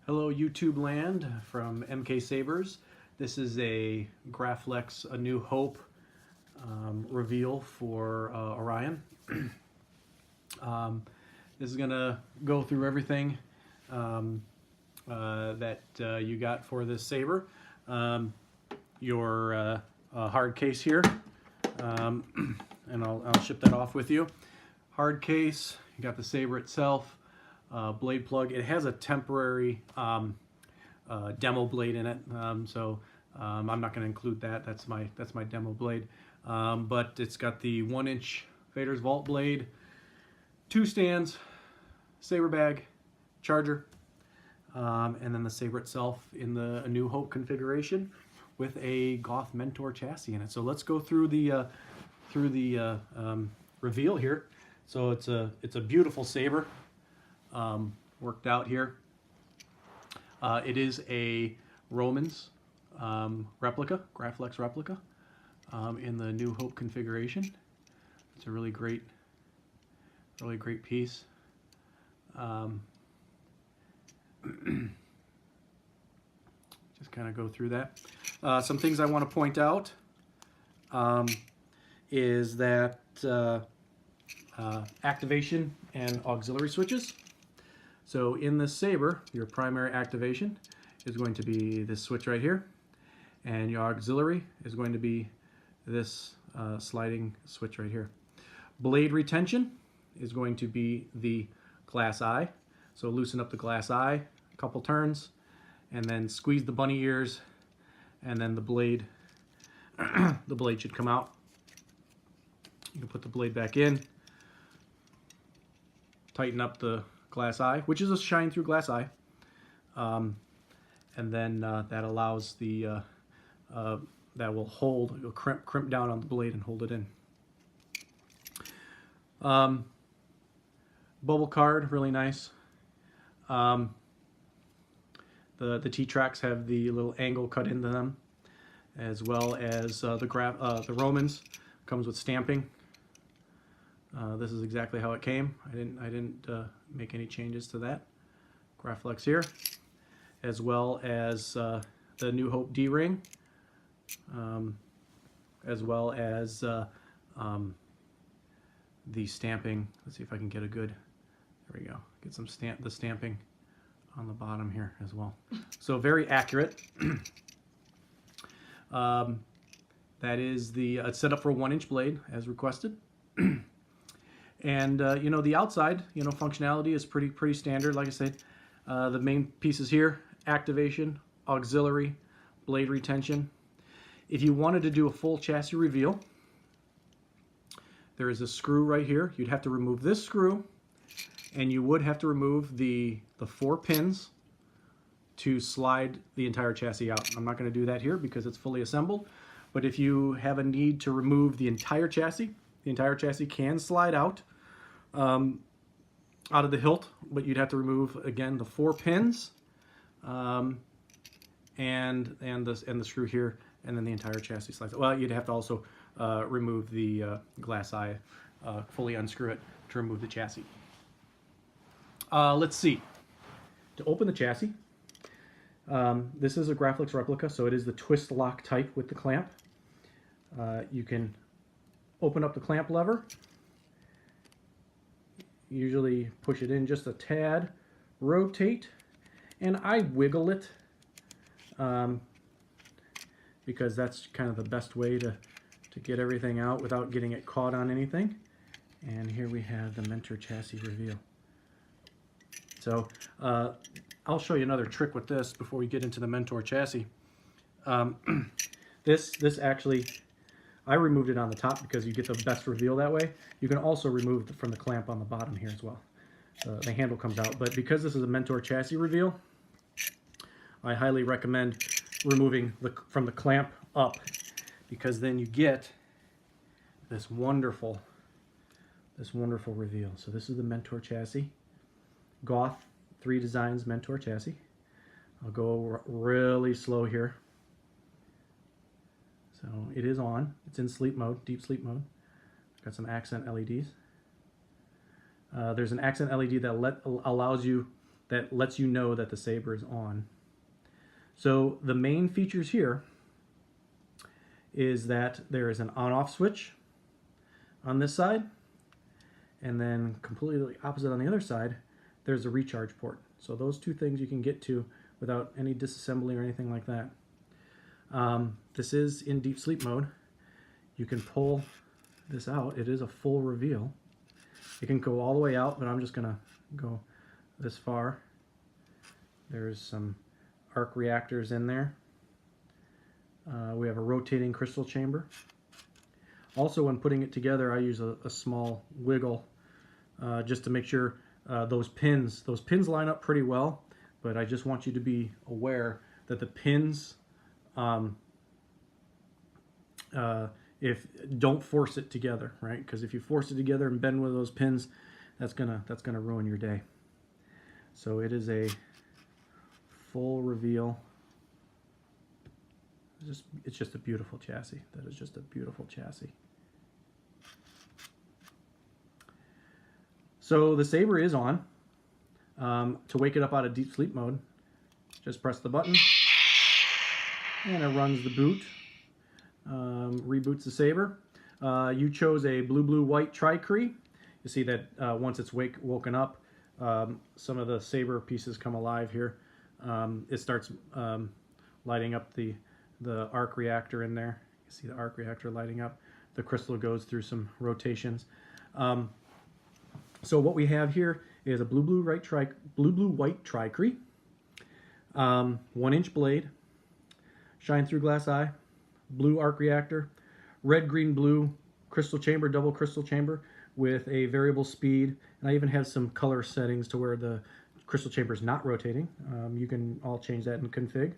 Hello YouTube land from MKSabers. This is a Graflex A New Hope reveal for Orion. This is going to go through everything that you got for this saber. Your hard case here, and I'll ship that off with you. Hard case, you got the saber itself. Blade plug. It has a temporary demo blade in it, so I'm not going to include that. That's my demo blade. But it's got the 1-inch Vader's Vault blade, 2 stands, saber bag, charger, and then the saber itself in the A New Hope configuration with a Goth Mentor chassis in it. So let's go through the reveal here. So it's a beautiful saber. Worked out here. It is a Romans replica, Graflex replica, in the New Hope configuration. It's a really great piece. Just kind of go through that. Some things I want to point out is that activation and auxiliary switches. So in this saber, your primary activation is going to be this switch right here, and your auxiliary is going to be this sliding switch right here. Blade retention is going to be the glass eye. So loosen up the glass eye a couple turns, and then squeeze the bunny ears, and then the blade the blade should come out. You can put the blade back in, tighten up the glass eye, which is a shine through glass eye, and then that allows the that will hold, you'll crimp down on the blade and hold it in. Bubble card, really nice. The T-tracks have the little angle cut into them, as well as the Romans comes with stamping. This is exactly how it came. I didn't make any changes to that. Graflex here, as well as the New Hope D-ring, as well as the stamping. Let's see if I can get a good. There we go. Get some the stamping on the bottom here as well. So very accurate. That is it's set up for a 1-inch blade as requested. And you know, the outside, you know, functionality is pretty standard. Like I said, the main pieces here: activation, auxiliary, blade retention. If you wanted to do a full chassis reveal, there is a screw right here. You'd have to remove this screw, and you would have to remove the 4 pins to slide the entire chassis out. I'm not going to do that here because it's fully assembled. But if you have a need to remove the entire chassis can slide out of the hilt, but you'd have to remove again the 4 pins and the screw here, and then the entire chassis slides out. Well, you'd have to also remove the glass eye, fully unscrew it to remove the chassis. Let's see. To open the chassis, this is a Graflex replica, so it is the twist lock type with the clamp. You can open up the clamp lever, usually push it in just a tad, rotate, and I wiggle it because that's kind of the best way to get everything out without getting it caught on anything. And here we have the Mentor chassis reveal. So I'll show you another trick with this before we get into the Mentor chassis. This actually, I removed it on the top because you get the best reveal that way. You can also remove from the clamp on the bottom here as well. The handle comes out, but because this is a Mentor chassis reveal, I highly recommend removing from the clamp up, because then you get this wonderful reveal. So this is the Mentor chassis, Goth 3 Designs Mentor chassis. I'll go really slow here. So it is on. It's in sleep mode, deep sleep mode. Got some accent LEDs. There's an accent LED that allows you that lets you know that the saber is on. So the main features here is that there is an on-off switch on this side, and then completely opposite on the other side, there's a recharge port. So those two things you can get to without any disassembly or anything like that. This is in deep sleep mode. You can pull this out. It is a full reveal. It can go all the way out, but I'm just gonna go this far. There's some arc reactors in there. We have a rotating crystal chamber. Also, when putting it together, I use a small wiggle just to make sure those pins line up pretty well, but I just want you to be aware that the pins, if don't force it together, right? Because if you force it together and bend one of those pins, that's gonna ruin your day. So it is a full reveal. It's just a beautiful chassis. That is just a beautiful chassis. So the saber is on. To wake it up out of deep sleep mode, just press the button and it runs the boot. Reboots the saber. You chose a blue-white tri-cree. You see that once it's woken up, some of the saber pieces come alive here. It starts lighting up the arc reactor in there. You see the arc reactor lighting up. The crystal goes through some rotations. So what we have here is a blue-white tri-cree, 1-inch blade, shine-through glass eye, blue arc reactor, red, green, blue crystal chamber, double crystal chamber with a variable speed, and I even have some color settings to where the crystal chamber is not rotating. You can all change that in config.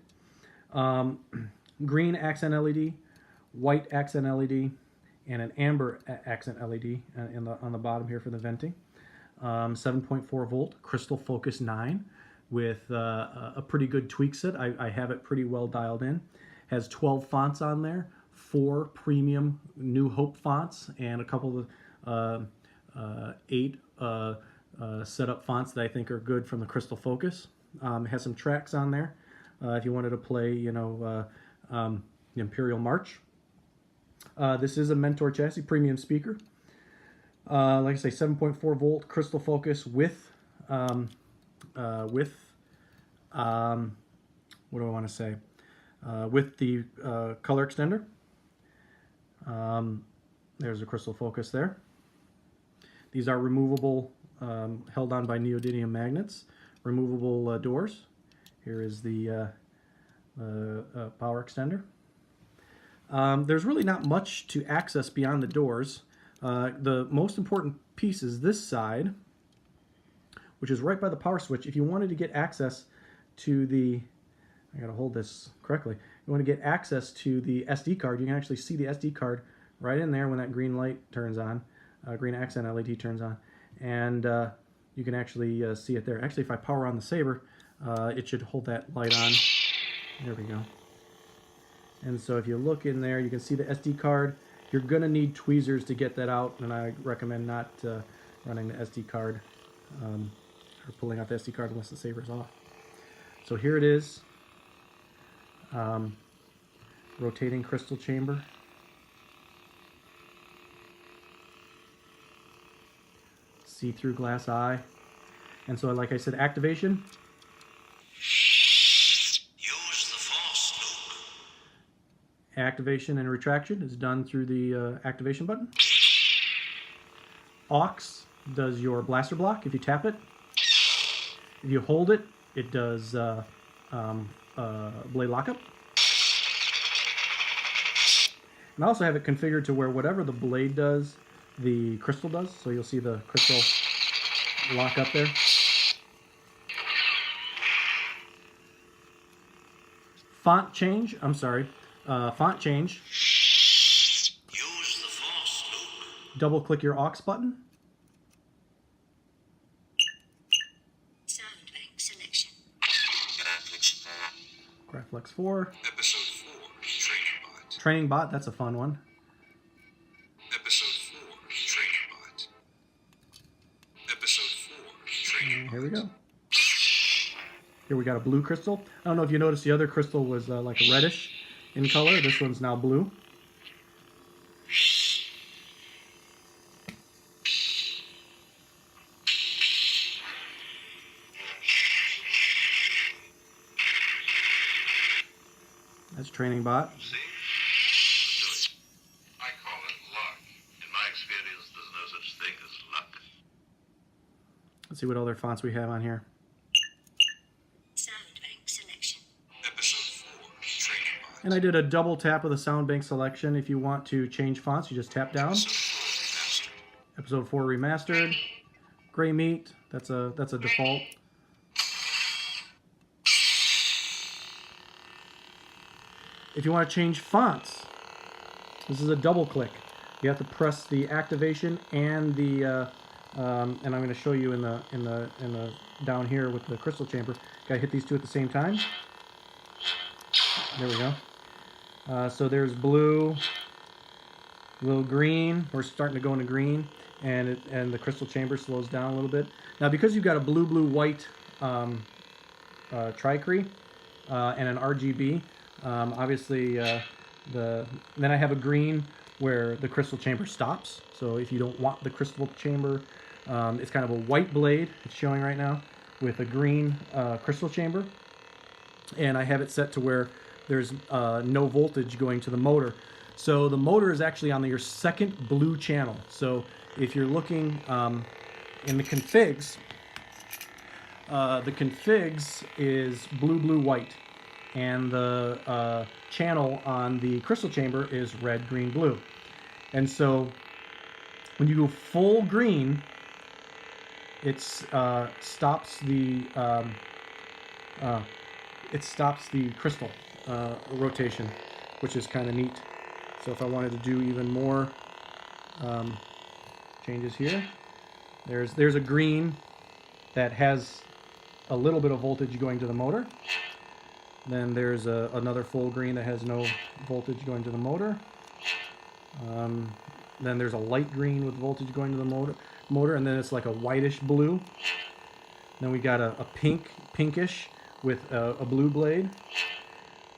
Green accent LED, white accent LED, and an amber accent LED on the bottom here for the venting. 7.4 volt crystal focus 9 with a pretty good tweak set. I have it pretty well dialed in. Has 12 fonts on there, 4 premium New Hope fonts, and a couple of 8 setup fonts that I think are good from the crystal focus. It has some tracks on there if you wanted to play, you know, the Imperial March. This is a Mentor chassis, premium speaker. Like I say, 7.4 volt crystal focus with what do I want to say? With the color extender. There's a crystal focus there. These are removable, held on by neodymium magnets, removable doors. Here is the power extender. There's really not much to access beyond the doors. The most important piece is this side, which is right by the power switch. If you wanted to get access to the, I gotta hold this correctly, you want to get access to the SD card, you can actually see the SD card right in there when that green light turns on, green accent LED turns on, and you can actually see it there. Actually, if I power on the saber, it should hold that light on. There we go. And so if you look in there, you can see the SD card. You're going to need tweezers to get that out, and I recommend not running the SD card or pulling out the SD card unless the saber's off. So here it is. Rotating crystal chamber. See-through glass eye. And so, like I said, activation. Activation and retraction is done through the activation button. Aux does your blaster block if you tap it. If you hold it, it does blade lockup. And I also have it configured to where whatever the blade does, the crystal does. So you'll see the crystal lock up there. Font change, I'm sorry. Font change. Use the force, Luke. Double click your aux button. Sound bank selection. Graflex 4. Episode 4, Training Bot. Training bot, that's a fun one. Episode 4, Training Bot. Episode 4, Training Here we go. Here we got a blue crystal. I don't know if you noticed the other crystal was like a reddish in color. This one's now blue. That's training bot. See? I call it luck. In my experience, there's no such thing as luck. Let's see what other fonts we have on here. Sound bank selection. Episode 4, training bot. And I did a double tap of the sound bank selection. If you want to change fonts, you just tap down. Episode 4 remastered. Gray meat. That's a default. If you want to change fonts, this is a double click. You have to press the activation and the and I'm going to show you in the down here with the crystal chamber. Got to hit these two at the same time. There we go. So there's blue, a little green. We're starting to go into green, and the crystal chamber slows down a little bit. Now, because you've got a blue-white tricree and an RGB, obviously then I have a green where the crystal chamber stops. So if you don't want the crystal chamber, it's kind of a white blade it's showing right now with a green crystal chamber, and I have it set to where there's no voltage going to the motor. So the motor is actually on your second blue channel. So if you're looking in the configs is blue, white, and the channel on the crystal chamber is red, green, blue. And so when you go full green, it stops the crystal rotation, which is kind of neat. So if I wanted to do even more changes here, there's a green that has a little bit of voltage going to the motor. Then there's another full green that has no voltage going to the motor. Then there's a light green with voltage going to the motor, and then it's like a whitish blue. Then we got a pinkish with a blue blade.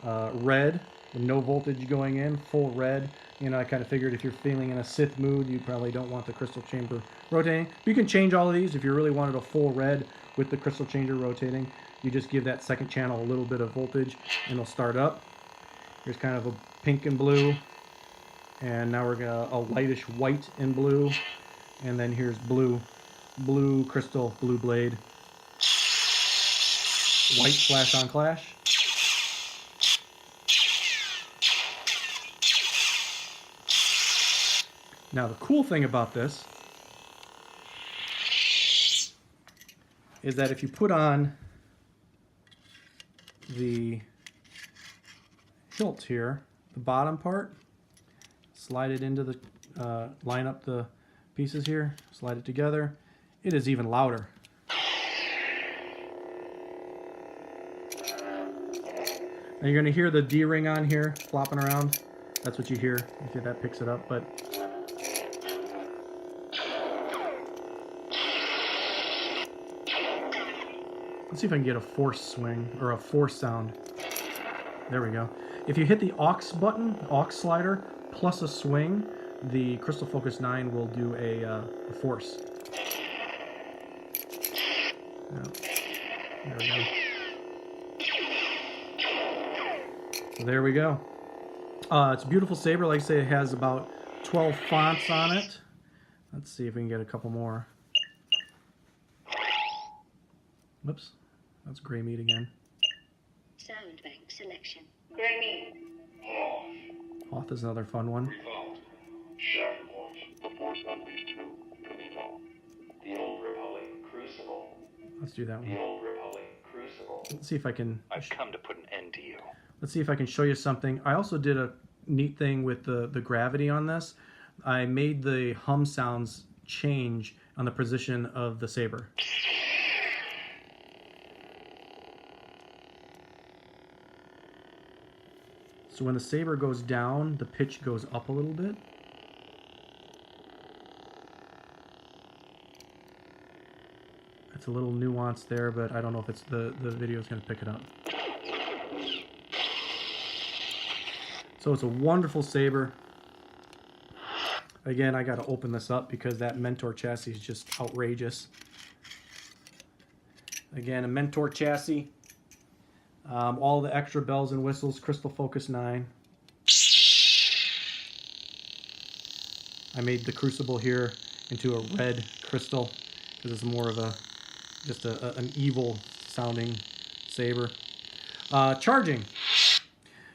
Red with no voltage going in, full red. You know, I kind of figured if you're feeling in a Sith mood, you probably don't want the crystal chamber rotating. You can change all of these. If you really wanted a full red with the crystal chamber rotating, you just give that second channel a little bit of voltage and it'll start up. Here's kind of a pink and blue, and now we're gonna a lightish white and blue, and then here's blue crystal, blue blade, white flash on clash. Now the cool thing about this is that if you put on the hilt here, the bottom part, slide it into the, line up the pieces here, slide it together, it is even louder. Now you're going to hear the D-ring on here flopping around. That's what you hear if that picks it up, but let's see if I can get a force swing, or a force sound. There we go. If you hit the aux button, aux slider, plus a swing, the Crystal Focus 9 will do a force. Yeah. There we go. So there we go. It's a beautiful saber. Like I say, it has about 12 fonts on it. Let's see if we can get a couple more. Whoops. That's gray meat again. Sound bank selection. Gray meat. Hoth is another fun one. Let's do that one. Let's see if I can. I've come to put an end to you. Let's see if I can show you something. I also did a neat thing with the gravity on this. I made the hum sounds change on the position of the saber. So when the saber goes down, the pitch goes up a little bit. It's a little nuanced there, but I don't know if it's the video is going to pick it up. So it's a wonderful saber. Again, I got to open this up because that Mentor chassis is just outrageous. Again, a Mentor chassis. All the extra bells and whistles, Crystal Focus 9. I made the crucible here into a red crystal because it's more of a just an evil sounding saber. Charging.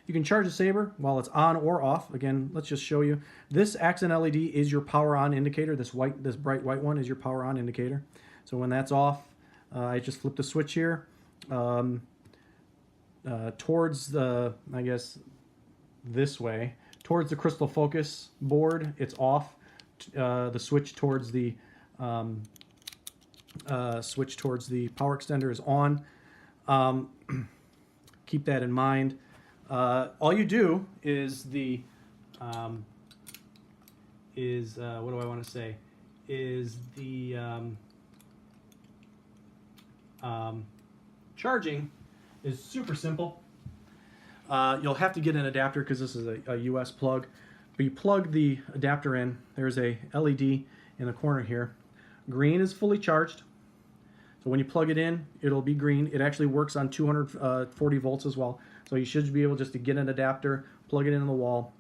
You can charge a saber while it's on or off. Again, let's just show you. This accent LED is your power on indicator. This bright white one is your power on indicator. So when that's off, I just flip the switch here towards the, I guess, this way. Towards the crystal focus board, it's off. The switch towards the power extender is on. Keep that in mind. All you do is what do I want to say? Is the charging is super simple. You'll have to get an adapter because this is a US plug. But you plug the adapter in. There's a LED in the corner here. Green is fully charged. So when you plug it in, it'll be green. It actually works on 240 volts as well. So you should be able just to get an adapter, plug it into the wall.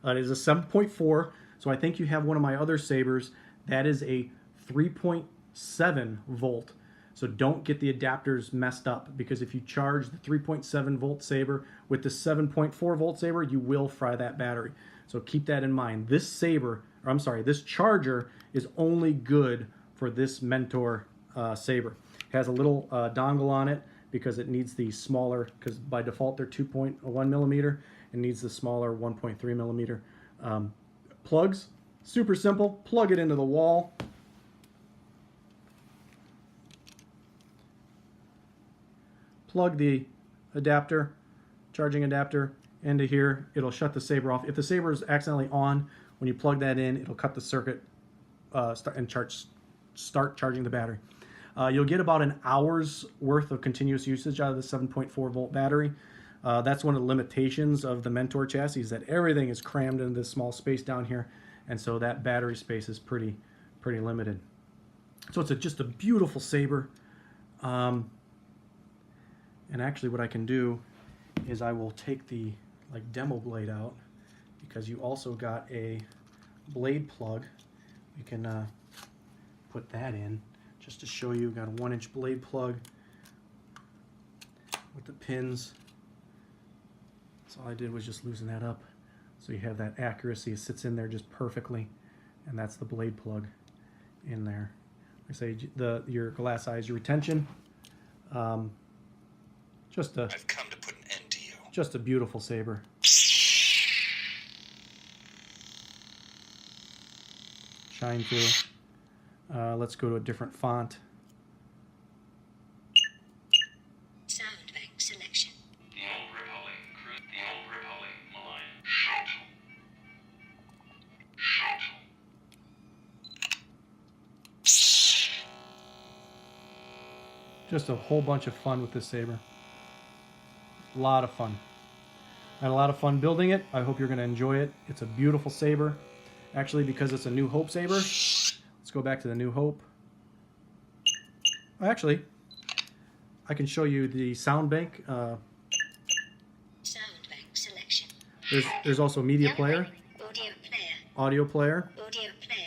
It is a 7.4. So I think you have one of my other sabers. That is a 3.7 volt. So don't get the adapters messed up, because if you charge the 3.7 volt saber with the 7.4 volt saber, you will fry that battery. So keep that in mind. This saber, or I'm sorry, this charger is only good for this Mentor saber. It has a little dongle on it because it needs the smaller, because by default they're 2.1 millimeter. It needs the smaller 1.3 millimeter plugs. Super simple. Plug it into the wall. Plug the adapter, charging adapter, into here. It'll shut the saber off. If the saber is accidentally on, when you plug that in, it'll cut the circuit start charging the battery. You'll get about an hour's worth of continuous usage out of the 7.4 volt battery. That's one of the limitations of the Mentor chassis, is that everything is crammed into this small space down here, and so that battery space is pretty limited. So it's just a beautiful saber. And actually what I can do is I will take the demo blade out, because you also got a blade plug. We can put that in just to show you. Got a 1-inch blade plug with the pins. So all I did was just loosen that up, so you have that accuracy. It sits in there just perfectly, and that's the blade plug in there. I say your glass eyes, your retention. I've come to put an end to you. Just a beautiful saber. Shine through. Let's go to a different font. Sound bank selection. The old repelling line. Shout. Just a whole bunch of fun with this saber. A lot of fun. I had a lot of fun building it. I hope you're going to enjoy it. It's a beautiful saber. Actually, because it's a New Hope saber. Let's go back to the New Hope. Actually, I can show you the sound bank. Sound bank selection. There's also media player, Audio player. audio player. Audio player.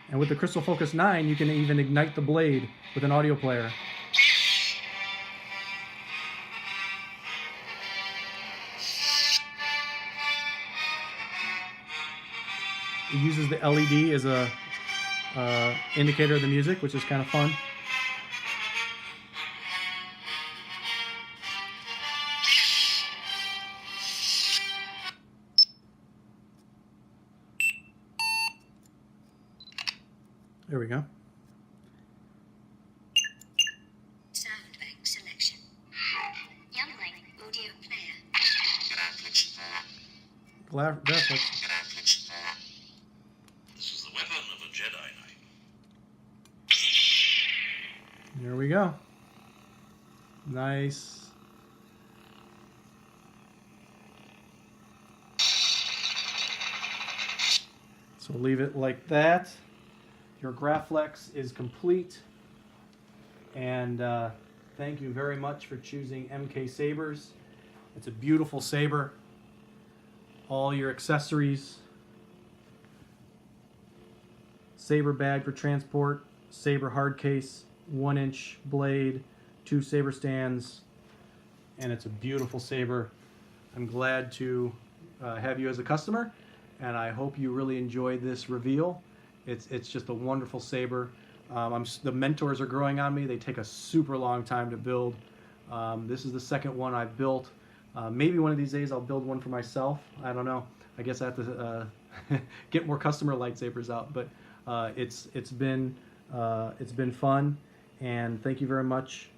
And with the Crystal Focus 9, you can even ignite the blade with an audio player. It uses the LED as a indicator of the music, which is kind of fun. There we go. Sound bank selection. Youngling audio player. Graflex. Jedi Knight. There we go. Nice. So we'll leave it like that. Your Graflex is complete. And thank you very much for choosing MKSabers. It's a beautiful saber. All your accessories. Saber bag for transport. Saber hard case. 1-inch blade. 2 saber stands. And it's a beautiful saber. I'm glad to have you as a customer. And I hope you really enjoyed this reveal. It's just a wonderful saber. The mentors are growing on me. They take a super long time to build. This is the second one I've built. Maybe one of these days I'll build one for myself. I don't know. I guess I have to get more customer lightsabers out. But it's been fun, and thank you very much.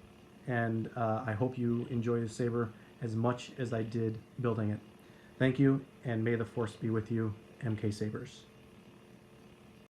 And I hope you enjoy the saber as much as I did building it. Thank you, and may the Force be with you, MKSabers.